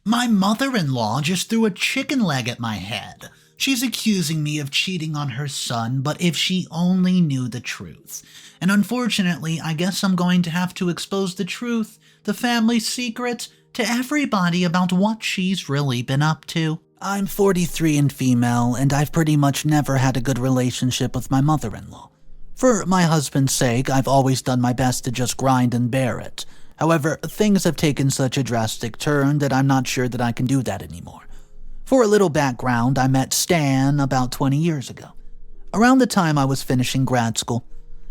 My mother-in-law just threw a chicken leg at my head. She's accusing me of cheating on her son, but if she only knew the truth. And unfortunately, I guess I'm going to have to expose the truth, the family secret, to everybody about what she's really been up to. I'm 43 and female, and I've pretty much never had a good relationship with my mother-in-law. For my husband's sake, I've always done my best to just grind and bear it. However, things have taken such a drastic turn that I'm not sure that I can do that anymore. For a little background, I met Stan about 20 years ago. Around the time I was finishing grad school,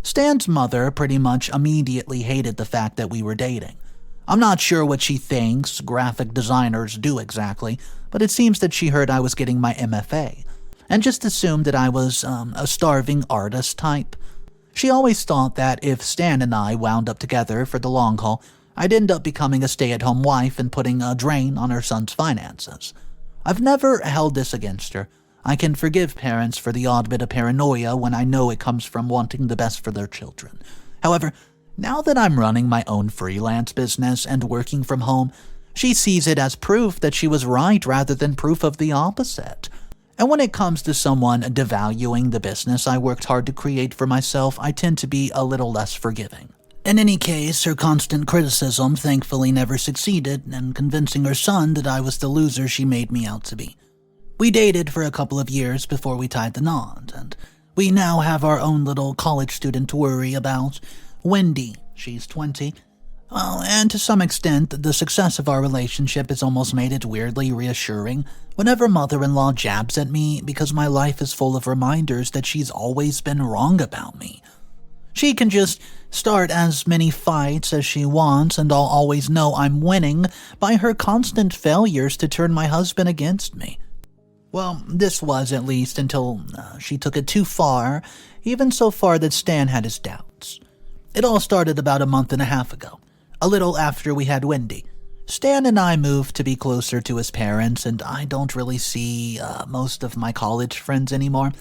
Stan's mother pretty much immediately hated the fact that we were dating. I'm not sure what she thinks graphic designers do exactly, but it seems that she heard I was getting my MFA, and just assumed that I was a starving artist type. She always thought that if Stan and I wound up together for the long haul, I'd end up becoming a stay-at-home wife and putting a drain on her son's finances. I've never held this against her. I can forgive parents for the odd bit of paranoia when I know it comes from wanting the best for their children. However, now that I'm running my own freelance business and working from home, she sees it as proof that she was right rather than proof of the opposite. And when it comes to someone devaluing the business I worked hard to create for myself, I tend to be a little less forgiving. In any case, her constant criticism thankfully never succeeded in convincing her son that I was the loser she made me out to be. We dated for a couple of years before we tied the knot, and we now have our own little college student to worry about. Wendy, she's 20. Well, and to some extent, the success of our relationship has almost made it weirdly reassuring whenever mother-in-law jabs at me because my life is full of reminders that she's always been wrong about me. She can just start as many fights as she wants, and I'll always know I'm winning by her constant failures to turn my husband against me. Well, this was at least until she took it too far, even so far that Stan had his doubts. It all started about a month and a half ago, a little after we had Wendy. Stan and I moved to be closer to his parents, and I don't really see most of my college friends anymore.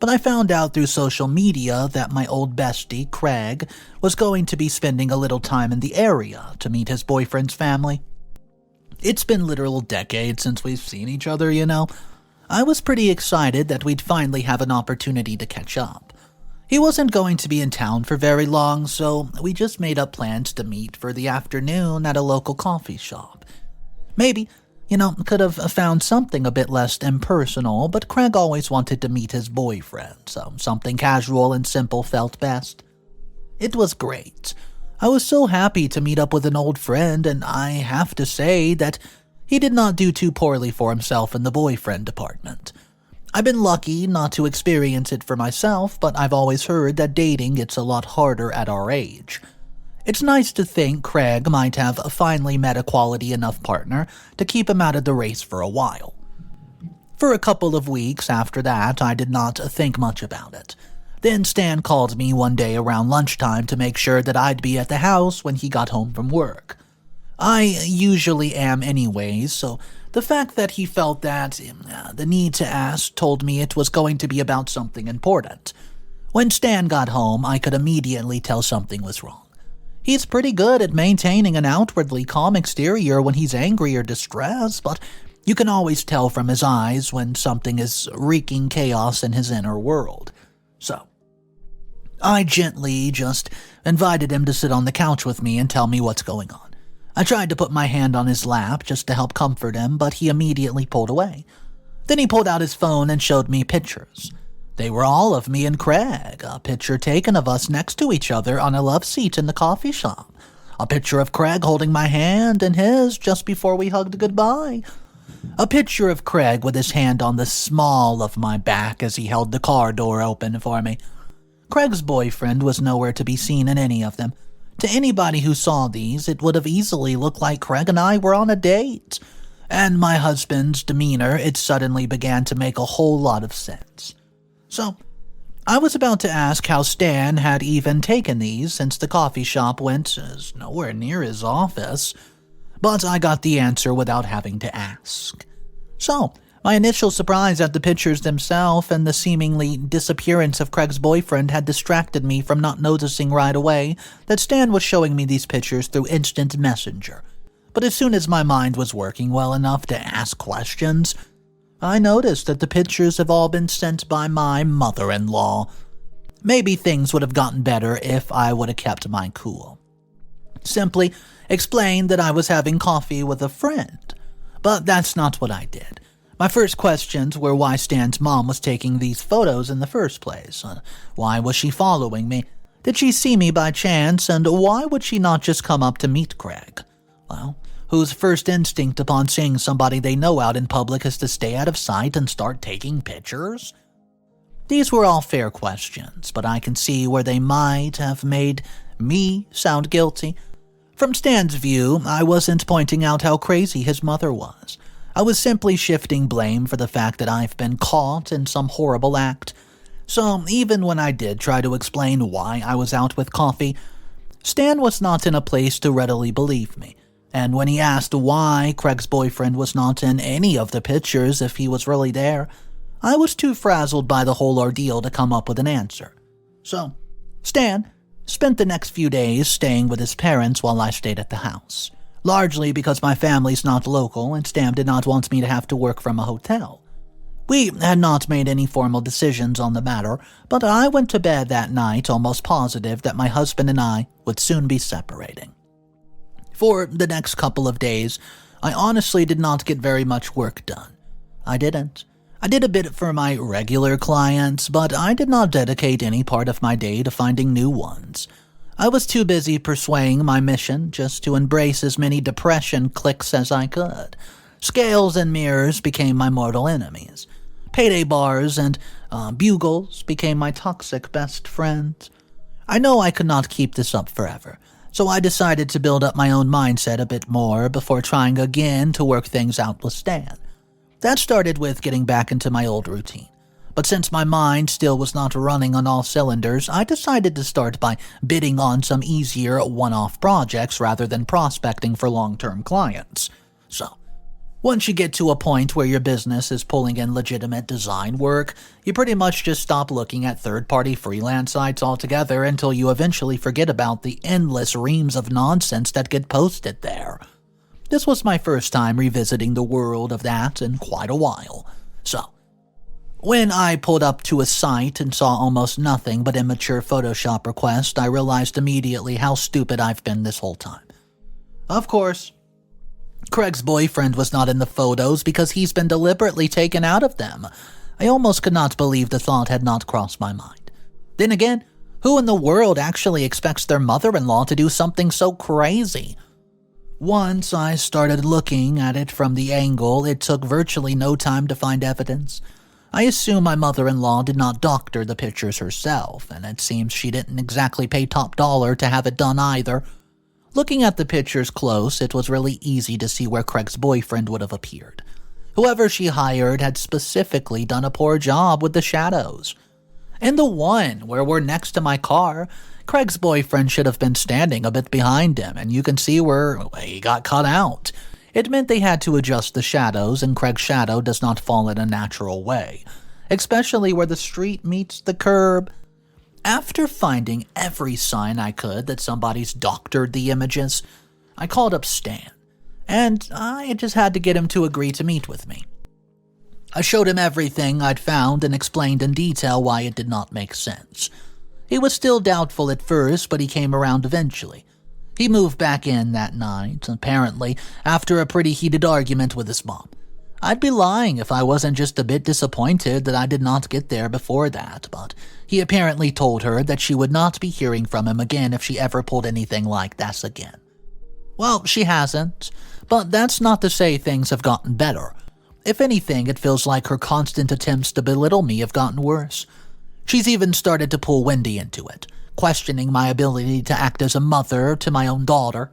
But I found out through social media that my old bestie, Craig, was going to be spending a little time in the area to meet his boyfriend's family. It's been literal decades since we've seen each other, you know. I was pretty excited that we'd finally have an opportunity to catch up. He wasn't going to be in town for very long, so we just made up plans to meet for the afternoon at a local coffee shop. Maybe, could have found something a bit less impersonal, but Craig always wanted to meet his boyfriend, so something casual and simple felt best. It was great. I was so happy to meet up with an old friend, and I have to say that he did not do too poorly for himself in the boyfriend department. I've been lucky not to experience it for myself, but I've always heard that dating gets a lot harder at our age. It's nice to think Craig might have finally met a quality enough partner to keep him out of the race for a while. For a couple of weeks after that, I did not think much about it. Then Stan called me one day around lunchtime to make sure that I'd be at the house when he got home from work. I usually am anyways, so the fact that he felt that the need to ask told me it was going to be about something important. When Stan got home, I could immediately tell something was wrong. He's pretty good at maintaining an outwardly calm exterior when he's angry or distressed, but you can always tell from his eyes when something is wreaking chaos in his inner world. So, I gently just invited him to sit on the couch with me and tell me what's going on. I tried to put my hand on his lap just to help comfort him, but he immediately pulled away. Then he pulled out his phone and showed me pictures. They were all of me and Craig, a picture taken of us next to each other on a love seat in the coffee shop, a picture of Craig holding my hand and his just before we hugged goodbye, a picture of Craig with his hand on the small of my back as he held the car door open for me. Craig's boyfriend was nowhere to be seen in any of them. To anybody who saw these, it would have easily looked like Craig and I were on a date. And my husband's demeanor, it suddenly began to make a whole lot of sense. So, I was about to ask how Stan had even taken these since the coffee shop went nowhere near his office, but I got the answer without having to ask. So, my initial surprise at the pictures themselves and the seemingly disappearance of Craig's boyfriend had distracted me from not noticing right away that Stan was showing me these pictures through instant messenger. But as soon as my mind was working well enough to ask questions, I noticed that the pictures have all been sent by my mother-in-law. Maybe things would have gotten better if I would have kept my cool. Simply explained that I was having coffee with a friend. But that's not what I did. My first questions were why Stan's mom was taking these photos in the first place. Why was she following me? Did she see me by chance? And why would she not just come up to meet Craig? Well, whose first instinct upon seeing somebody they know out in public is to stay out of sight and start taking pictures? These were all fair questions, but I can see where they might have made me sound guilty. From Stan's view, I wasn't pointing out how crazy his mother was. I was simply shifting blame for the fact that I've been caught in some horrible act. So even when I did try to explain why I was out with coffee, Stan was not in a place to readily believe me. And when he asked why Craig's boyfriend was not in any of the pictures if he was really there, I was too frazzled by the whole ordeal to come up with an answer. So, Stan spent the next few days staying with his parents while I stayed at the house, largely because my family's not local and Stan did not want me to have to work from a hotel. We had not made any formal decisions on the matter, but I went to bed that night almost positive that my husband and I would soon be separating. For the next couple of days, I honestly did not get very much work done. I didn't. I did a bit for my regular clients, but I did not dedicate any part of my day to finding new ones. I was too busy pursuing my mission just to embrace as many depression clicks as I could. Scales and mirrors became my mortal enemies. Payday bars and bugles became my toxic best friends. I know I could not keep this up forever, so I decided to build up my own mindset a bit more before trying again to work things out with Stan. That started with getting back into my old routine. But since my mind still was not running on all cylinders, I decided to start by bidding on some easier one-off projects rather than prospecting for long-term clients. So, once you get to a point where your business is pulling in legitimate design work, you pretty much just stop looking at third-party freelance sites altogether until you eventually forget about the endless reams of nonsense that get posted there. This was my first time revisiting the world of that in quite a while. So, when I pulled up to a site and saw almost nothing but immature Photoshop requests, I realized immediately how stupid I've been this whole time. Of course, Craig's boyfriend was not in the photos because he's been deliberately taken out of them. I almost could not believe the thought had not crossed my mind. Then again, who in the world actually expects their mother-in-law to do something so crazy? Once I started looking at it from the angle, it took virtually no time to find evidence. I assume my mother-in-law did not doctor the pictures herself, and it seems she didn't exactly pay top dollar to have it done either. Looking at the pictures close, it was really easy to see where Craig's boyfriend would have appeared. Whoever she hired had specifically done a poor job with the shadows. In the one where we're next to my car, Craig's boyfriend should have been standing a bit behind him, and you can see where he got cut out. It meant they had to adjust the shadows, and Craig's shadow does not fall in a natural way, especially where the street meets the curb. After finding every sign I could that somebody's doctored the images, I called up Stan, and I just had to get him to agree to meet with me. I showed him everything I'd found and explained in detail why it did not make sense. He was still doubtful at first, but he came around eventually. He moved back in that night, apparently after a pretty heated argument with his mom. I'd be lying if I wasn't just a bit disappointed that I did not get there before that, but he apparently told her that she would not be hearing from him again if she ever pulled anything like this again. Well, she hasn't, but that's not to say things have gotten better. If anything, it feels like her constant attempts to belittle me have gotten worse. She's even started to pull Wendy into it, questioning my ability to act as a mother to my own daughter.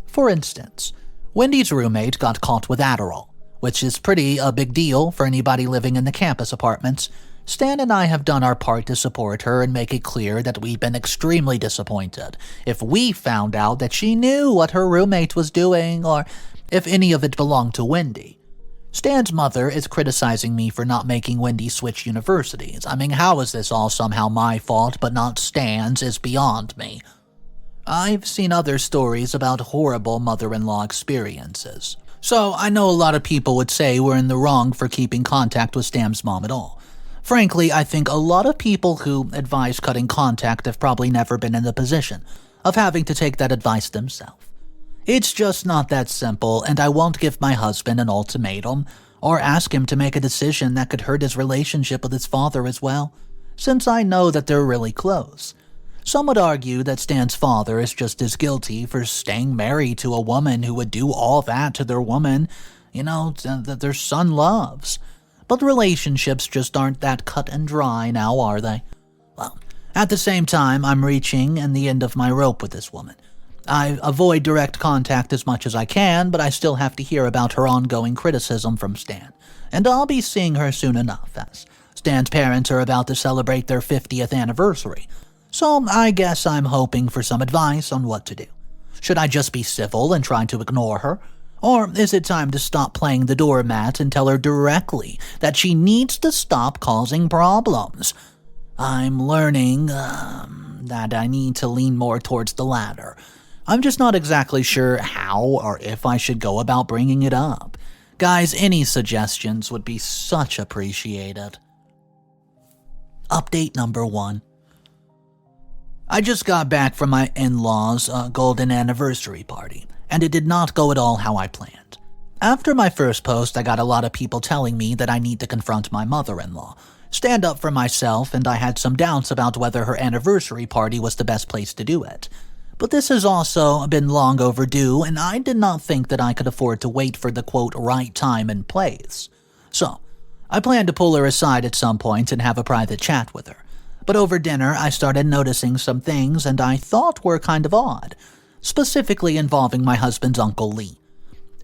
For instance, Wendy's roommate got caught with Adderall, which is pretty a big deal for anybody living in the campus apartments. Stan and I have done our part to support her and make it clear that we've been extremely disappointed if we found out that she knew what her roommate was doing or if any of it belonged to Wendy. Stan's mother is criticizing me for not making Wendy switch universities. I mean, how is this all somehow my fault but not Stan's is beyond me. I've seen other stories about horrible mother-in-law experiences. So I know a lot of people would say we're in the wrong for keeping contact with Stam's mom at all. Frankly, I think a lot of people who advise cutting contact have probably never been in the position of having to take that advice themselves. It's just not that simple, and I won't give my husband an ultimatum or ask him to make a decision that could hurt his relationship with his father as well, since I know that they're really close. Some would argue that Stan's father is just as guilty for staying married to a woman who would do all that to their woman, that their son loves. But relationships just aren't that cut and dry now, are they? Well, at the same time, I'm reaching the end of my rope with this woman. I avoid direct contact as much as I can, but I still have to hear about her ongoing criticism from Stan. And I'll be seeing her soon enough, as Stan's parents are about to celebrate their 50th anniversary. So I guess I'm hoping for some advice on what to do. Should I just be civil and try to ignore her? Or is it time to stop playing the doormat and tell her directly that she needs to stop causing problems? I'm learning that I need to lean more towards the latter. I'm just not exactly sure how or if I should go about bringing it up. Guys, any suggestions would be such appreciated. Update number 1. I just got back from my in-laws' golden anniversary party, and it did not go at all how I planned. After my first post, I got a lot of people telling me that I need to confront my mother-in-law, stand up for myself, and I had some doubts about whether her anniversary party was the best place to do it. But this has also been long overdue, and I did not think that I could afford to wait for the quote right time and place. So, I planned to pull her aside at some point and have a private chat with her. But over dinner, I started noticing some things and I thought were kind of odd, specifically involving my husband's Uncle Lee.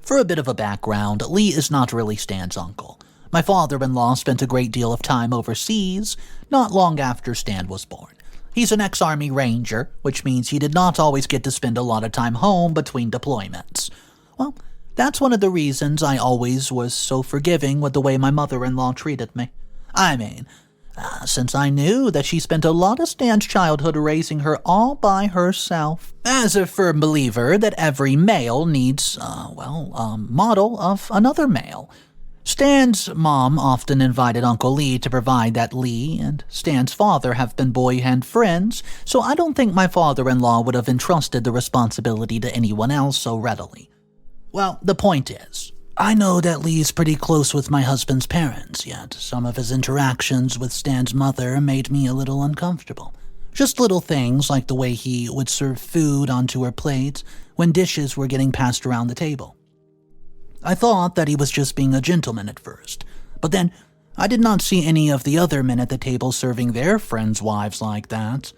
For a bit of a background, Lee is not really Stan's uncle. My father-in-law spent a great deal of time overseas, not long after Stan was born. He's an ex-Army Ranger, which means he did not always get to spend a lot of time home between deployments. Well, that's one of the reasons I always was so forgiving with the way my mother-in-law treated me. I mean, since I knew that she spent a lot of Stan's childhood raising her all by herself. As a firm believer that every male needs, a model of another male. Stan's mom often invited Uncle Lee to provide that Lee and Stan's father have been boyhood friends, so I don't think my father-in-law would have entrusted the responsibility to anyone else so readily. Well, the point is, I know that Lee's pretty close with my husband's parents, yet some of his interactions with Stan's mother made me a little uncomfortable. Just little things like the way he would serve food onto her plate when dishes were getting passed around the table. I thought that he was just being a gentleman at first, but then I did not see any of the other men at the table serving their friends' wives like that.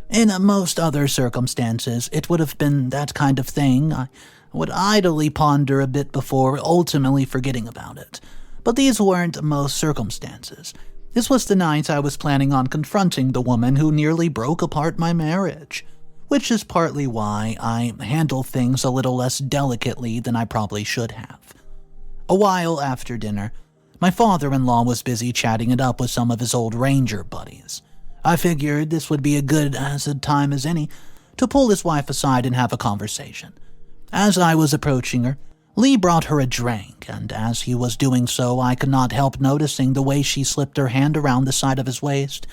In most other circumstances, it would have been that kind of thing. I would idly ponder a bit before ultimately forgetting about it. But these weren't most circumstances. This was the night I was planning on confronting the woman who nearly broke apart my marriage, which is partly why I handle things a little less delicately than I probably should have. A while after dinner, my father-in-law was busy chatting it up with some of his old Ranger buddies. I figured this would be as a time as any to pull his wife aside and have a conversation. As I was approaching her, Lee brought her a drink, and as he was doing so, I could not help noticing the way she slipped her hand around the side of his waist.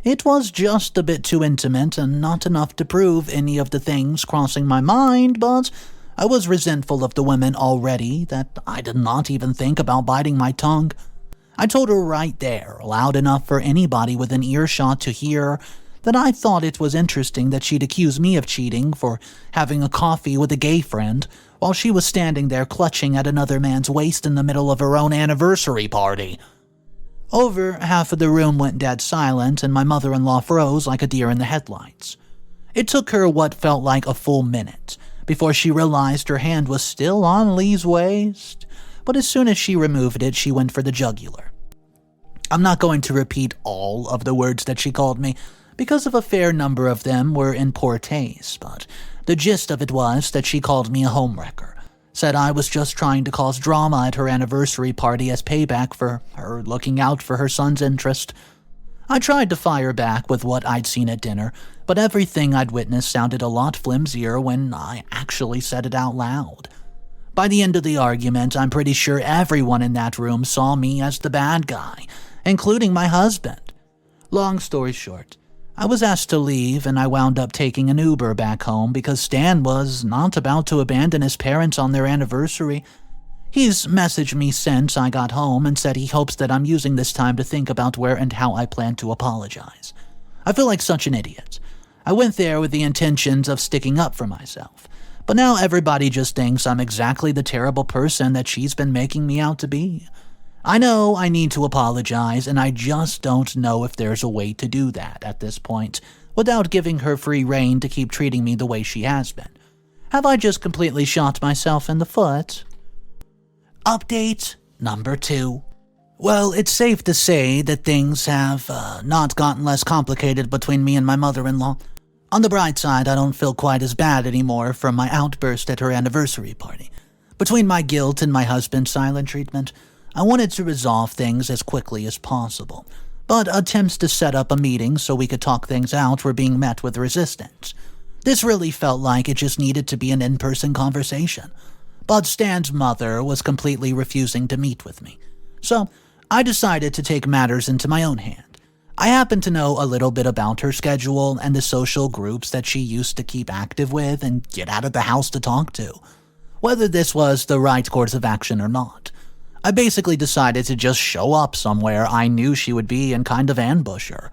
It was just a bit too intimate and not enough to prove any of the things crossing my mind, but I was resentful of the women already that I did not even think about biting my tongue. I told her right there, loud enough for anybody within earshot to hear, that I thought it was interesting that she'd accuse me of cheating for having a coffee with a gay friend while she was standing there clutching at another man's waist in the middle of her own anniversary party. Over half of the room went dead silent, and my mother-in-law froze like a deer in the headlights. It took her what felt like a full minute before she realized her hand was still on Lee's waist, but as soon as she removed it, she went for the jugular. I'm not going to repeat all of the words that she called me, because of a fair number of them were in poor taste, but the gist of it was that she called me a homewrecker, said I was just trying to cause drama at her anniversary party as payback for her looking out for her son's interest. I tried to fire back with what I'd seen at dinner, but everything I'd witnessed sounded a lot flimsier when I actually said it out loud. By the end of the argument, I'm pretty sure everyone in that room saw me as the bad guy, including my husband. Long story short, I was asked to leave and I wound up taking an Uber back home because Stan was not about to abandon his parents on their anniversary. He's messaged me since I got home and said he hopes that I'm using this time to think about where and how I plan to apologize. I feel like such an idiot. I went there with the intentions of sticking up for myself, but now everybody just thinks I'm exactly the terrible person that she's been making me out to be. I know I need to apologize, and I just don't know if there's a way to do that at this point without giving her free rein to keep treating me the way she has been. Have I just completely shot myself in the foot? Update number 2. Well, it's safe to say that things have not gotten less complicated between me and my mother-in-law. On the bright side, I don't feel quite as bad anymore from my outburst at her anniversary party. Between my guilt and my husband's silent treatment, I wanted to resolve things as quickly as possible, but attempts to set up a meeting so we could talk things out were being met with resistance. This really felt like it just needed to be an in-person conversation, but Stan's mother was completely refusing to meet with me. So I decided to take matters into my own hand. I happen to know a little bit about her schedule and the social groups that she used to keep active with and get out of the house to talk to. Whether this was the right course of action or not, I basically decided to just show up somewhere I knew she would be and kind of ambush her.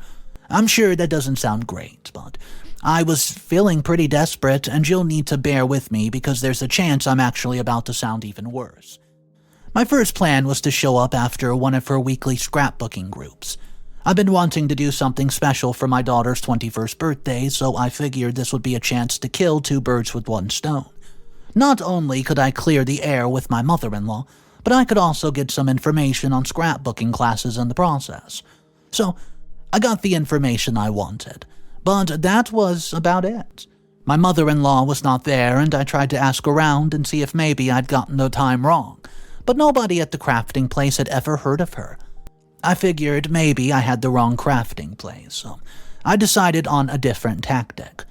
I'm sure that doesn't sound great, but I was feeling pretty desperate, and you'll need to bear with me because there's a chance I'm actually about to sound even worse. My first plan was to show up after one of her weekly scrapbooking groups. I've been wanting to do something special for my daughter's 21st birthday, so I figured this would be a chance to kill 2 birds with 1 stone. Not only could I clear the air with my mother-in-law, but I could also get some information on scrapbooking classes in the process. So I got the information I wanted, but that was about it. My mother-in-law was not there, and I tried to ask around and see if maybe I'd gotten the time wrong, but nobody at the crafting place had ever heard of her. I figured maybe I had the wrong crafting place, so I decided on a different tactic.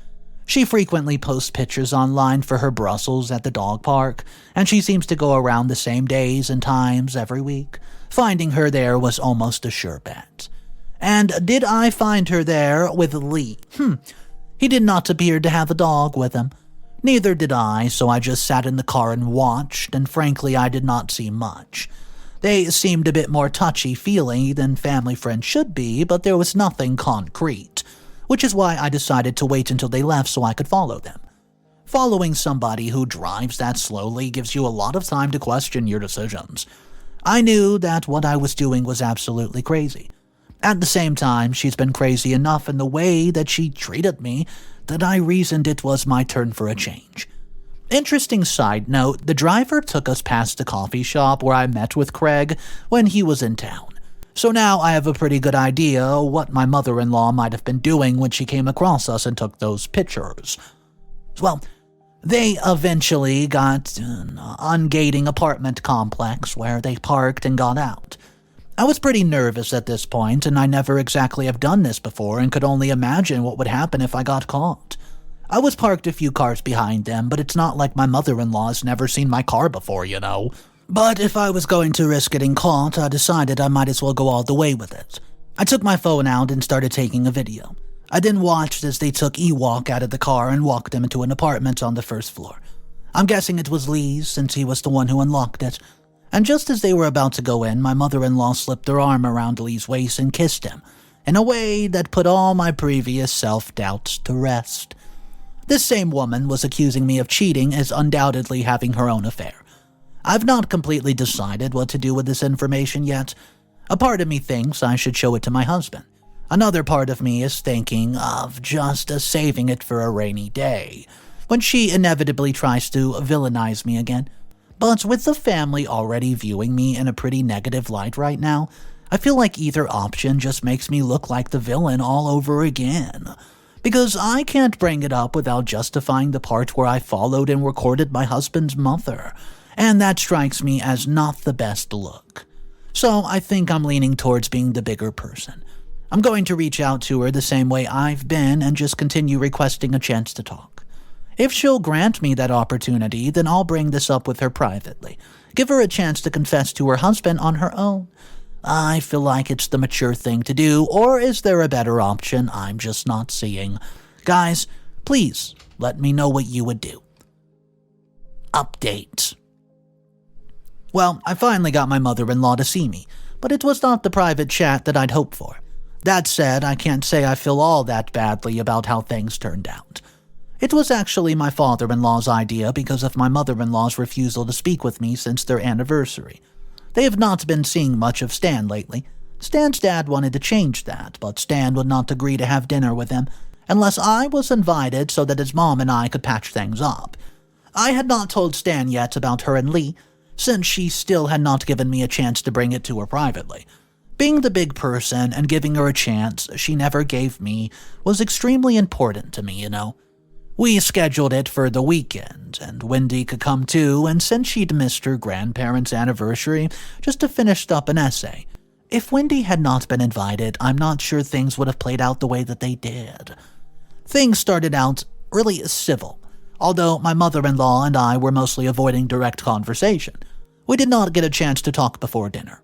She frequently posts pictures online for her Brussels at the dog park, and she seems to go around the same days and times every week. Finding her there was almost a sure bet. And did I find her there with Lee? He did not appear to have a dog with him. Neither did I, so I just sat in the car and watched, and frankly I did not see much. They seemed a bit more touchy-feely than family friends should be, but there was nothing concrete, which is why I decided to wait until they left so I could follow them. Following somebody who drives that slowly gives you a lot of time to question your decisions. I knew that what I was doing was absolutely crazy. At the same time, she's been crazy enough in the way that she treated me that I reasoned it was my turn for a change. Interesting side note, the driver took us past the coffee shop where I met with Craig when he was in town. So now I have a pretty good idea what my mother-in-law might have been doing when she came across us and took those pictures. Well, they eventually got an ungating apartment complex where they parked and got out. I was pretty nervous at this point, and I never exactly have done this before and could only imagine what would happen if I got caught. I was parked a few cars behind them, but it's not like my mother-in-law's never seen my car before, you know. But if I was going to risk getting caught, I decided I might as well go all the way with it. I took my phone out and started taking a video. I then watched as they took Ewok out of the car and walked him into an apartment on the first floor. I'm guessing it was Lee's, since he was the one who unlocked it. And just as they were about to go in, my mother-in-law slipped her arm around Lee's waist and kissed him, in a way that put all my previous self-doubts to rest. This same woman was accusing me of cheating as undoubtedly having her own affair. I've not completely decided what to do with this information yet. A part of me thinks I should show it to my husband. Another part of me is thinking of just saving it for a rainy day, when she inevitably tries to villainize me again. But with the family already viewing me in a pretty negative light right now, I feel like either option just makes me look like the villain all over again. Because I can't bring it up without justifying the part where I followed and recorded my husband's mother, and that strikes me as not the best look. So I think I'm leaning towards being the bigger person. I'm going to reach out to her the same way I've been and just continue requesting a chance to talk. If she'll grant me that opportunity, then I'll bring this up with her privately. Give her a chance to confess to her husband on her own. I feel like it's the mature thing to do, or is there a better option I'm just not seeing? Guys, please let me know what you would do. Update. Well, I finally got my mother-in-law to see me, but it was not the private chat that I'd hoped for. That said, I can't say I feel all that badly about how things turned out. It was actually my father-in-law's idea because of my mother-in-law's refusal to speak with me since their anniversary. They have not been seeing much of Stan lately. Stan's dad wanted to change that, but Stan would not agree to have dinner with him unless I was invited so that his mom and I could patch things up. I had not told Stan yet about her and Lee, since she still had not given me a chance to bring it to her privately. Being the big person and giving her a chance she never gave me was extremely important to me, We scheduled it for the weekend, and Wendy could come too, and since she'd missed her grandparents' anniversary, just to finish up an essay. If Wendy had not been invited, I'm not sure things would have played out the way that they did. Things started out really civil, although my mother-in-law and I were mostly avoiding direct conversation. We did not get a chance to talk before dinner.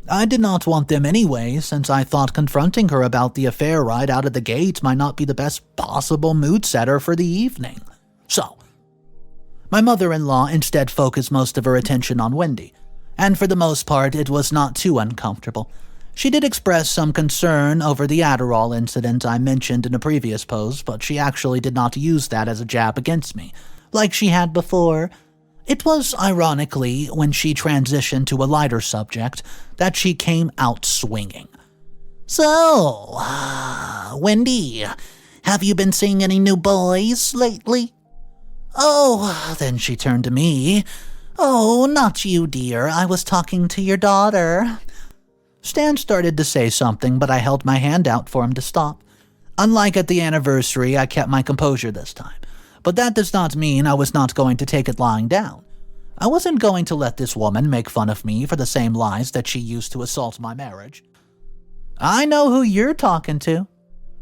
I did not want them anyway, since I thought confronting her about the affair right out of the gate might not be the best possible mood setter for the evening. So, my mother-in-law instead focused most of her attention on Wendy, and for the most part it was not too uncomfortable. She did express some concern over the Adderall incident I mentioned in a previous post, but she actually did not use that as a jab against me, like she had before. It was, ironically, when she transitioned to a lighter subject, that she came out swinging. So, Wendy, have you been seeing any new boys lately? Oh, then she turned to me. Oh, not you, dear. I was talking to your daughter. Stan started to say something, but I held my hand out for him to stop. Unlike at the anniversary, I kept my composure this time. But that does not mean I was not going to take it lying down. I wasn't going to let this woman make fun of me for the same lies that she used to assault my marriage. I know who you're talking to.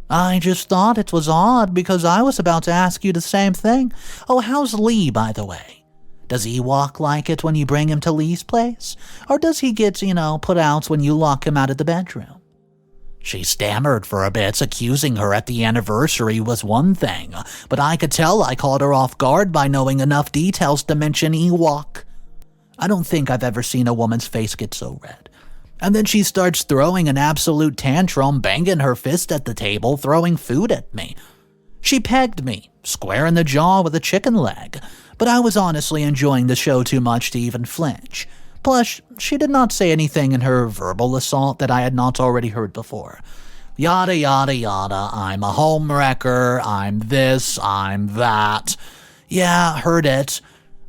I just thought it was odd because I was about to ask you the same thing. Oh, how's Lee, by the way? Does he walk like it when you bring him to Lee's place? Or does he get, put out when you lock him out of the bedroom? She stammered for a bit, accusing her at the anniversary was one thing, but I could tell I caught her off guard by knowing enough details to mention Ewok. I don't think I've ever seen a woman's face get so red. And then she starts throwing an absolute tantrum, banging her fist at the table, throwing food at me. She pegged me, square in the jaw with a chicken leg, but I was honestly enjoying the show too much to even flinch. Plus, she did not say anything in her verbal assault that I had not already heard before. Yada yada yada, I'm a homewrecker, I'm this, I'm that. Yeah, heard it.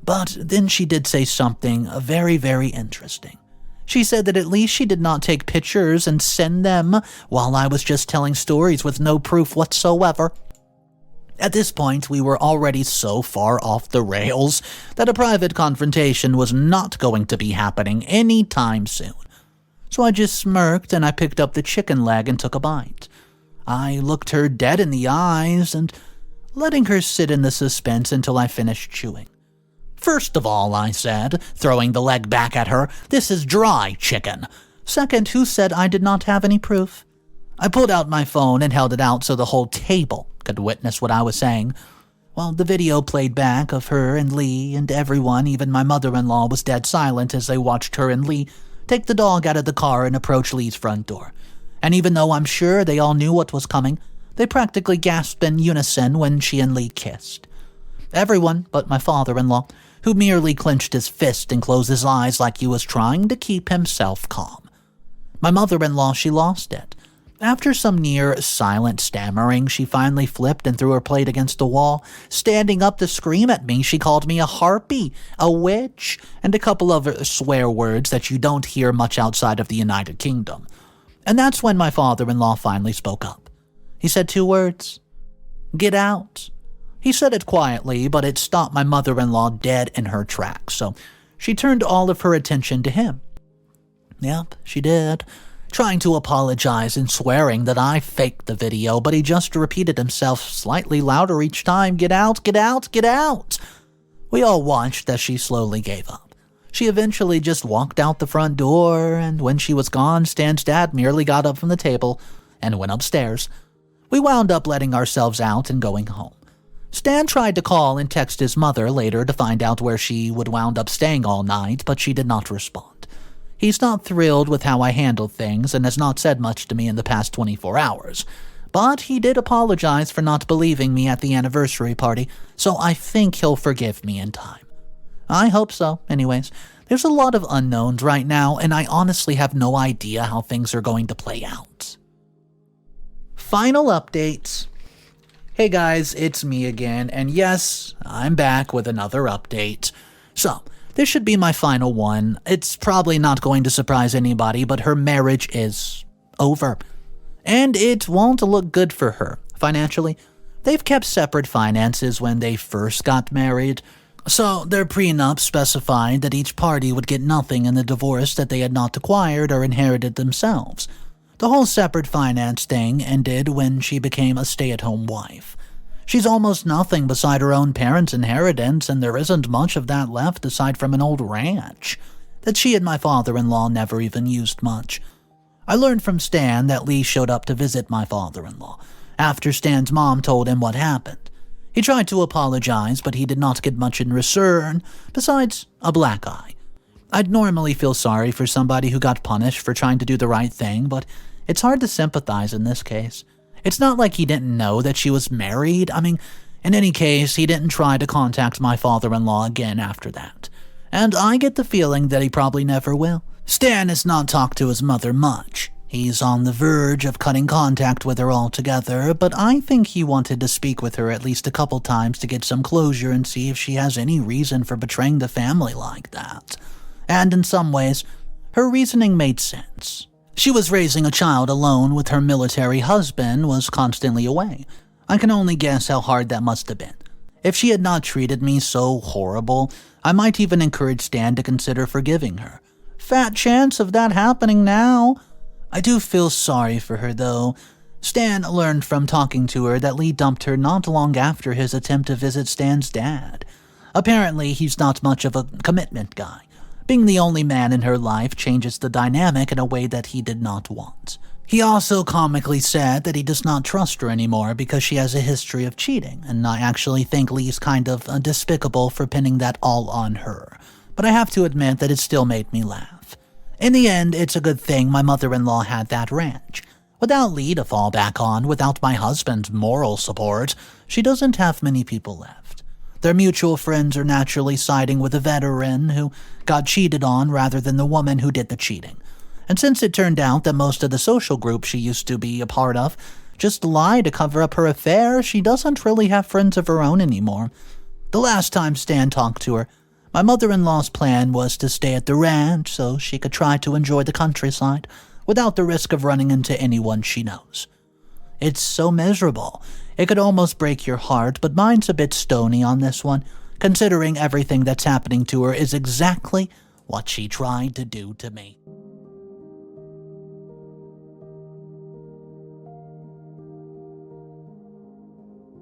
But then she did say something very, very interesting. She said that at least she did not take pictures and send them while I was just telling stories with no proof whatsoever. At this point, we were already so far off the rails that a private confrontation was not going to be happening anytime soon. So I just smirked and I picked up the chicken leg and took a bite. I looked her dead in the eyes and letting her sit in the suspense until I finished chewing. First of all, I said, throwing the leg back at her, this is dry chicken. Second, who said I did not have any proof? I pulled out my phone and held it out so the whole table could witness what I was saying. Well, the video played back of her and Lee, and everyone, even my mother-in-law, was dead silent as they watched her and Lee take the dog out of the car and approach Lee's front door. And even though I'm sure they all knew what was coming, they practically gasped in unison when she and Lee kissed. Everyone but my father-in-law, who merely clenched his fist and closed his eyes like he was trying to keep himself calm. My mother-in-law, she lost it. After some near-silent stammering, she finally flipped and threw her plate against the wall. Standing up to scream at me, she called me a harpy, a witch, and a couple of swear words that you don't hear much outside of the United Kingdom. And that's when my father-in-law finally spoke up. He said 2 words. Get out. He said it quietly, but it stopped my mother-in-law dead in her tracks, so she turned all of her attention to him. Yep, she did. trying to apologize and swearing that I faked the video, but he just repeated himself slightly louder each time, "Get out, get out, get out!" We all watched as she slowly gave up. She eventually just walked out the front door, and when she was gone, Stan's dad merely got up from the table and went upstairs. We wound up letting ourselves out and going home. Stan tried to call and text his mother later to find out where she would wound up staying all night, but she did not respond. He's not thrilled with how I handled things and has not said much to me in the past 24 hours. But he did apologize for not believing me at the anniversary party, so I think he'll forgive me in time. I hope so, anyways. There's a lot of unknowns right now, and I honestly have no idea how things are going to play out. Final updates. Hey guys, it's me again, and yes, I'm back with another update. So, this should be my final one. It's probably not going to surprise anybody, but her marriage is over. And it won't look good for her, financially. They've kept separate finances when they first got married, so their prenup specified that each party would get nothing in the divorce that they had not acquired or inherited themselves. The whole separate finance thing ended when she became a stay-at-home wife. She's almost nothing beside her own parents' inheritance, and there isn't much of that left aside from an old ranch that she and my father-in-law never even used much. I learned from Stan that Lee showed up to visit my father-in-law after Stan's mom told him what happened. He tried to apologize, but he did not get much in return besides a black eye. I'd normally feel sorry for somebody who got punished for trying to do the right thing, but it's hard to sympathize in this case. It's not like he didn't know that she was married. I mean, in any case, he didn't try to contact my father-in-law again after that. And I get the feeling that he probably never will. Stan has not talked to his mother much. He's on the verge of cutting contact with her altogether, but I think he wanted to speak with her at least a couple times to get some closure and see if she has any reason for betraying the family like that. And in some ways, her reasoning made sense. She was raising a child alone with her military husband, was constantly away. I can only guess how hard that must have been. If she had not treated me so horrible, I might even encourage Stan to consider forgiving her. Fat chance of that happening now. I do feel sorry for her, though. Stan learned from talking to her that Lee dumped her not long after his attempt to visit Stan's dad. Apparently, he's not much of a commitment guy. Being the only man in her life changes the dynamic in a way that he did not want. He also comically said that he does not trust her anymore because she has a history of cheating, and I actually think Lee's kind of despicable for pinning that all on her. But I have to admit that it still made me laugh. In the end, it's a good thing my mother-in-law had that ranch. Without Lee to fall back on, without my husband's moral support, she doesn't have many people left. Their mutual friends are naturally siding with a veteran who got cheated on rather than the woman who did the cheating. And since it turned out that most of the social group she used to be a part of just lied to cover up her affair, she doesn't really have friends of her own anymore. The last time Stan talked to her, my mother-in-law's plan was to stay at the ranch so she could try to enjoy the countryside without the risk of running into anyone she knows. It's so miserable. It could almost break your heart, but mine's a bit stony on this one, considering everything that's happening to her is exactly what she tried to do to me.